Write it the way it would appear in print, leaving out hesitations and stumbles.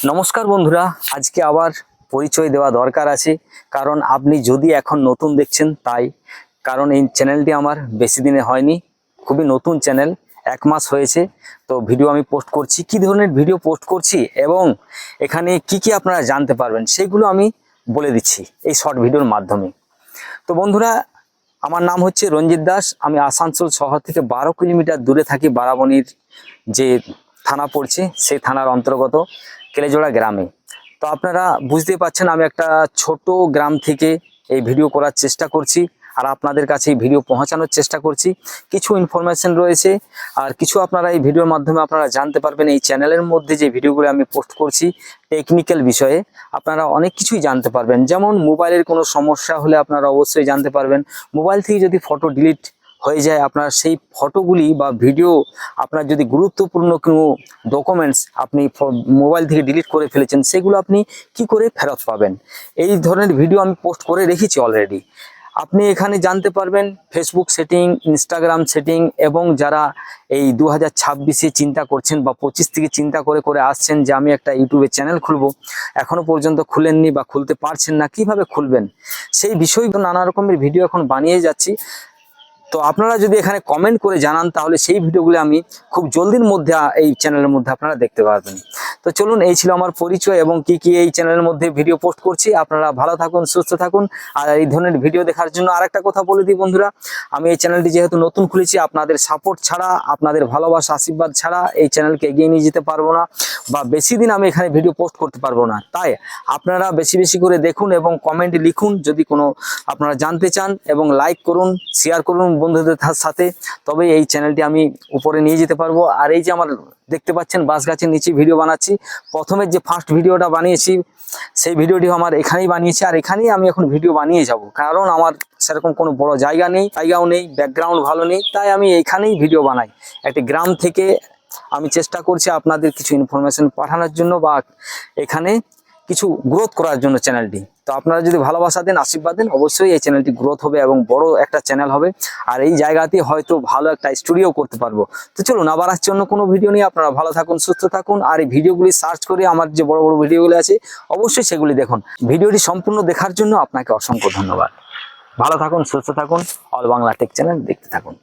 নমস্কার বন্ধুরা, আজকে আবার পরিচয় দেওয়া দরকার আছে। কারণ আপনি যদি এখন নতুন দেখছেন তাই, কারণ এই চ্যানেলটি আমার বেশি দিনে হয়নি, খুবই নতুন চ্যানেল, 1 মাস হয়েছে। তো ভিডিও আমি পোস্ট করছি, কি ধরনের ভিডিও পোস্ট করছি এবং এখানে কি কি আপনারা জানতে পারবেন সেগুলো আমি বলে দিচ্ছি এই শর্ট ভিডিওর মাধ্যমে। তো বন্ধুরা, আমার নাম হচ্ছে রঞ্জিত দাস। আমি আসানসোল শহর থেকে 12 কিলোমিটার দূরে থাকি। বারাবণীর যে থানা পড়ছে সেই থানার অন্তর্গত কেলেজোড়া গ্রামে। তো আপনারা বুঝতেই পারছেন আমি একটা ছোট গ্রাম থেকে এই ভিডিও করার চেষ্টা করছি আর আপনাদের কাছে এই ভিডিও পৌঁছানোর চেষ্টা করছি। কিছু ইনফরমেশন রয়েছে আর কিছু আপনারা এই ভিডিওর মাধ্যমে আপনারা জানতে পারবেন। এই চ্যানেলের মধ্যে যে ভিডিওগুলো আমি পোস্ট করছি টেকনিক্যাল বিষয়ে আপনারা অনেক কিছুই জানতে পারবেন। যেমন মোবাইলের কোনো সমস্যা হলে আপনারা অবশ্যই জানতে পারবেন। মোবাইল থেকে যদি ফটো ডিলিট হয়ে যায়, আপনার সেই ফটোগুলি বা ভিডিও, আপনার যদি গুরুত্বপূর্ণ কোনো ডকুমেন্টস আপনি মোবাইল থেকে ডিলিট করে ফেলেছেন, সেগুলো আপনি কি করে ফেরত পাবেন, এই ধরনের ভিডিও আমি পোস্ট করে রেখেছি অলরেডি। আপনি এখানে জানতে পারবেন ফেসবুক সেটিং, ইনস্টাগ্রাম সেটিং, এবং যারা এই 2026-এ চিন্তা করছেন বা 25 থেকে চিন্তা করে করে আসছেন যে আমি একটা ইউটিউবে চ্যানেল খুলবো, এখনো পর্যন্ত খুলেননি বা খুলতে পারছেন না, কিভাবে খুলবেন সেই বিষয়গুলো নানা রকমের ভিডিও এখন বানিয়ে যাচ্ছি। তো আপনারা যদি এখানে কমেন্ট করে জানান তাহলে সেই ভিডিওগুলো আমি খুব জলদির মধ্যে এই চ্যানেলের মধ্যে আপনারা দেখতে পারবেন। তো চলুন, এই ছিল আমার পরিচয় এবং কি কি এই চ্যানেলের মধ্যে ভিডিও পোস্ট করছি। আপনারা ভালো থাকুন, সুস্থ থাকুন। আর এই ধরনের ভিডিও দেখার জন্য আরেকটা কথা বলে দিই বন্ধুরা, আমি এই চ্যানেলটি যেহেতু নতুন খুলেছি, আপনাদের সাপোর্ট ছাড়া, আপনাদের ভালোবাসা আশীর্বাদ ছাড়া এই চ্যানেলকে এগিয়ে নিয়ে যেতে পারবো না বা বেশি দিন আমি এখানে ভিডিও পোস্ট করতে পারবো না। তাই আপনারা বেশি বেশি করে দেখুন এবং কমেন্টে লিখুন যদি কোনো আপনারা জানতে চান, এবং লাইক করুন, শেয়ার করুন বন্ধুদের সাথে, তবে এই চ্যানেলটি আমি উপরে নিয়ে যেতে পারবো। আর এই যে আমার দেখতে পাচ্ছেন বাঁশ গাছের নিচে ভিডিও বানাচ্ছি, প্রথমের যে ফার্স্ট ভিডিওটা বানিয়েছি সেই ভিডিওটি আমার এখানেই বানিয়েছি আর এখানেই আমি এখন ভিডিও বানিয়ে যাব। কারণ আমার সেরকম কোনো বড় জায়গাও নেই, ব্যাকগ্রাউন্ড ভালো নেই, তাই আমি এইখানেই ভিডিও বানাই। একটি গ্রাম থেকে আমি চেষ্টা করছি আপনাদের কিছু ইনফরমেশন পাঠানোর জন্য বা এখানে কিছু গ্রোথ করার জন্য চ্যানেলটি। তো আপনারা যদি ভালোবাসা দেন, আশীর্বাদ দেন, অবশ্যই এই চ্যানেলটি গ্রোথ হবে এবং বড় একটা চ্যানেল হবে। আর এই জায়গাতে হয়তো ভালো একটা স্টুডিও করতে পারবো। তো চলুন, আবার আসছে অন্য কোনো ভিডিও নিয়ে। আপনারা ভালো থাকুন, সুস্থ থাকুন। আর এই ভিডিওগুলি সার্চ করে আমার যে বড় বড় ভিডিওগুলি আছে অবশ্যই সেগুলি দেখুন। ভিডিওটি সম্পূর্ণ দেখার জন্য আপনাকে অসংখ্য ধন্যবাদ। ভালো থাকুন, সুস্থ থাকুন, অল বাংলা টেক চ্যানেল দেখতে থাকুন।